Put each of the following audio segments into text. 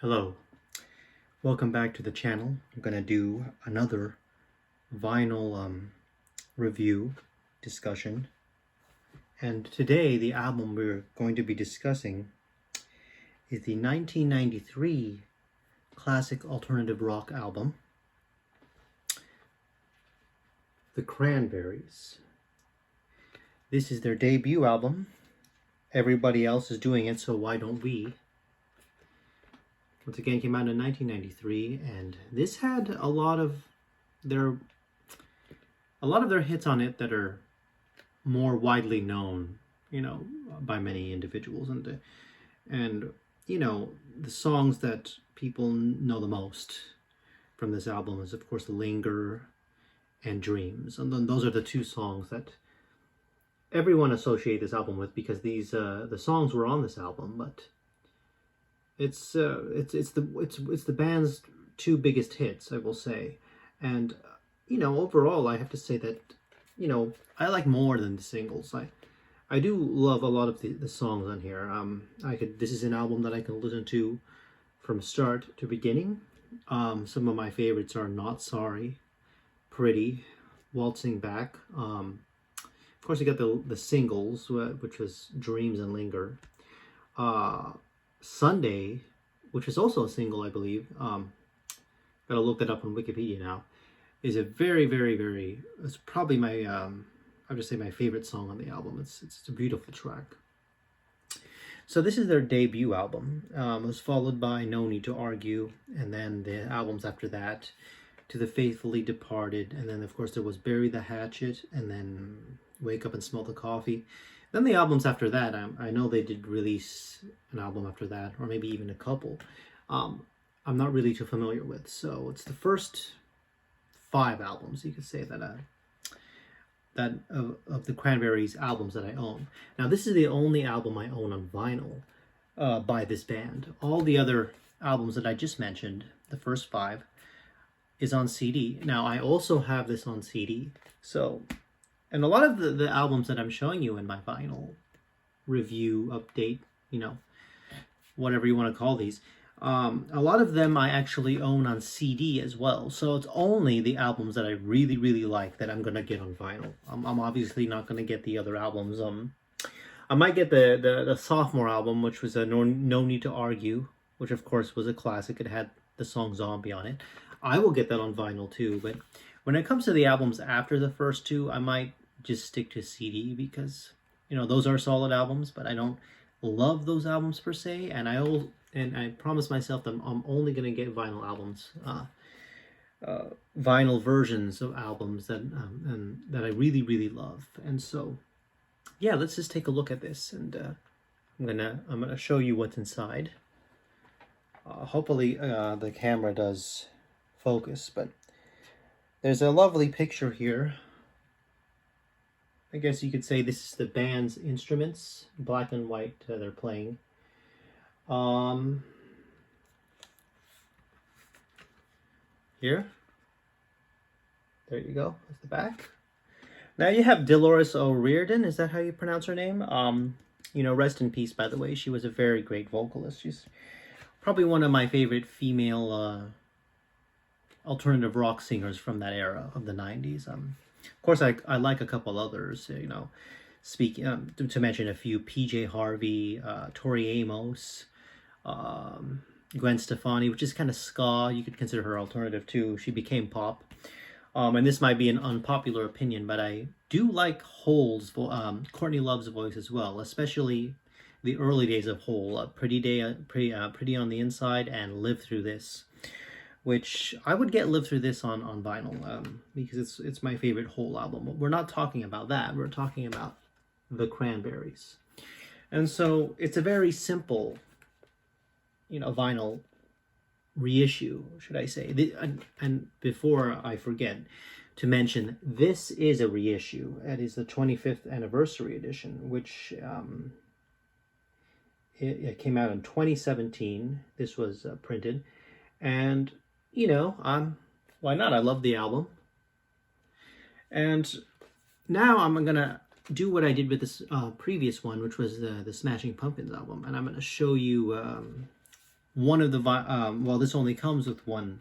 Hello, welcome back to the channel. I'm going to do another vinyl review discussion. And today the album we're going to be discussing is the 1993 classic alternative rock album, The Cranberries. This is their debut album. Everybody else is doing it, so why don't we? Once again, came out in 1993, and this had a lot of their hits on it that are more widely known, by many individuals, and the songs that people know the most from this album is, of course, "Linger" and "Dreams," and then those are the two songs that everyone associate this album with because the songs were on this album, but it's the band's two biggest hits, I will say. And overall I have to say that I like more than the singles. I do love a lot of the songs on here. This is an album that I can listen to from start to beginning. Some of my favorites are "Not Sorry," "Pretty," "Waltzing Back." Of course, you got the singles, which was "Dreams" and "Linger." "Sunday," which is also a single, I believe. Gotta look that up on Wikipedia now. Is a very, very, very. It's probably my. I would just say my favorite song on the album. It's a beautiful track. So this is their debut album. It was followed by "No Need to Argue," and then the albums after that, "To the Faithfully Departed," and then of course there was "Bury the Hatchet," and then "Wake Up and Smell the Coffee." Then the albums after that, I know they did release an album after that, or maybe even a couple. I'm not really too familiar with. So it's the first 5 albums, you could say, of the Cranberries albums that I own. Now, this is the only album I own on vinyl by this band. All the other albums that I just mentioned, the first 5, is on CD. Now, I also have this on CD. So, and a lot of the albums that I'm showing you in my vinyl review, update, whatever you want to call these, a lot of them I actually own on CD as well. So it's only the albums that I really, really like that I'm going to get on vinyl. I'm obviously not going to get the other albums. I might get the sophomore album, which was No Need to Argue, which of course was a classic. It had the song "Zombie" on it. I will get that on vinyl too, but when it comes to the albums after the first 2, I might just stick to CD because, those are solid albums, but I don't love those albums per se, and I promise myself that I'm only going to get vinyl albums, vinyl versions of albums and that I really, really love. And so, yeah, let's just take a look at this, and I'm gonna show you what's inside. Hopefully, the camera does focus, but there's a lovely picture here. I guess you could say this is the band's instruments, black and white. They're playing. Here. There you go. That's the back. Now you have Dolores O'Riordan. Is that how you pronounce her name? Rest in peace, by the way. She was a very great vocalist. She's probably one of my favorite female alternative rock singers from that era of the 90s. Of course, I like a couple others, speaking to mention a few: PJ Harvey, Tori Amos, Gwen Stefani, which is kind of ska. You could consider her alternative too. She became pop. And this might be an unpopular opinion, but I do like Hole's, Courtney Love's voice as well, especially the early days of Hole, Pretty on the Inside, and Live Through This, which I would get Live Through This on vinyl, because it's my favorite Hole album. We're not talking about that. We're talking about the Cranberries. And so it's a very simple, vinyl reissue, should I say. And before I forget to mention, this is a reissue. It is the 25th anniversary edition, which it came out in 2017. This was printed, and why not? I love the album. And now I'm gonna do what I did with this previous one, which was the Smashing Pumpkins album, and I'm gonna show you one of the well, this only comes with one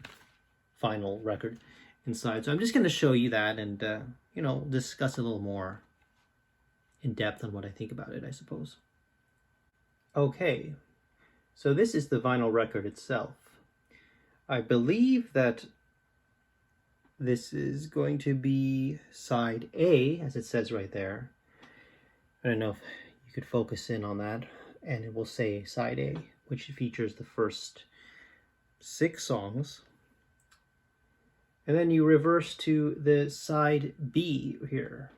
vinyl record inside, so I'm just going to show you that and you know, discuss a little more in depth on what I think about it, I suppose. Okay, so this is the vinyl record itself. I believe that this is going to be side A, as it says right there. I don't know if you could focus in on that, and it will say side A, which features the first 6 songs. And then you reverse to the side B here.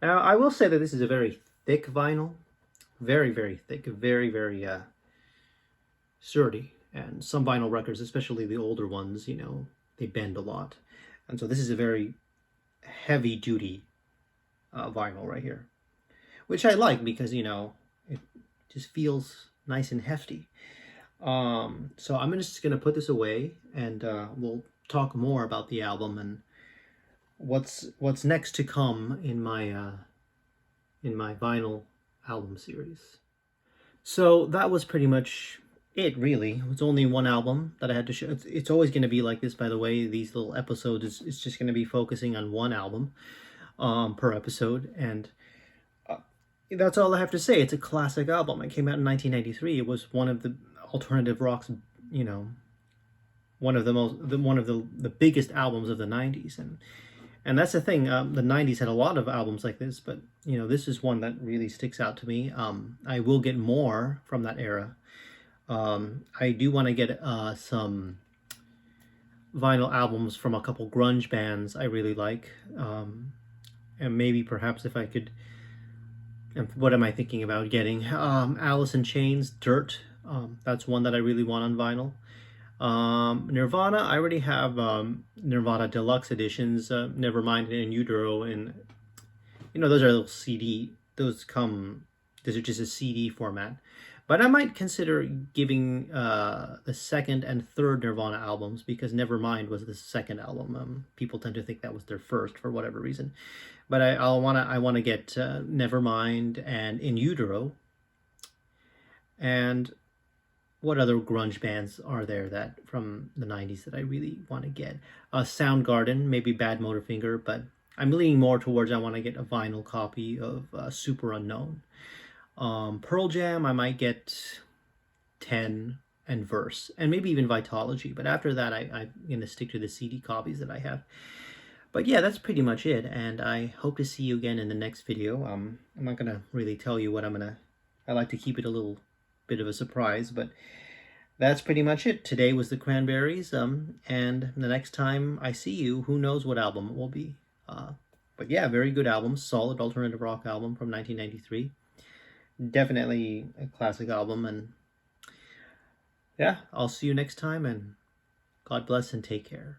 Now, I will say that this is a very thick vinyl. Very, very thick. Very, very sturdy. And some vinyl records, especially the older ones, you know, they bend a lot. And so this is a very heavy-duty vinyl right here. Which I like because, you know, it just feels nice and hefty. So I'm just going to put this away, and we'll talk more about the album and what's next to come in my vinyl album series. So that was pretty much it, really. It's only one album that I had to show. It's always going to be like this, by the way. These little episodes, it's just going to be focusing on one album per episode, and that's all I have to say. It's a classic album. It came out in 1993. It was one of the alternative rock's, you know, one of the biggest albums of the 90s, and that's the thing. The 90s had a lot of albums like this, but you know, this is one that really sticks out to me. I will get more from that era. I do want to get some vinyl albums from a couple grunge bands I really like, and maybe perhaps if I could. And what am I thinking about getting? Alice in Chains, Dirt. That's one that I really want on vinyl. Nirvana, I already have Nirvana Deluxe editions, Nevermind and In Utero, and you know, those are little CD. Those are just a CD format. But I might consider giving the second and third Nirvana albums, because Nevermind was the second album. People tend to think that was their first for whatever reason. But I want to get Nevermind and In Utero. And what other grunge bands are there that from the 90s that I really want to get? Soundgarden, maybe Bad Motorfinger, but I'm leaning more towards I want to get a vinyl copy of Super Unknown. Pearl Jam, I might get 10 and Verse, and maybe even Vitology. But after that, I'm going to stick to the CD copies that I have. But yeah, that's pretty much it, and I hope to see you again in the next video. I'm not going to really tell you what I like to keep it a little bit of a surprise, but that's pretty much it. Today was the Cranberries, and the next time I see you, who knows what album it will be. But yeah, very good album, solid alternative rock album from 1993. Definitely a classic album, and yeah, I'll see you next time, and God bless and take care.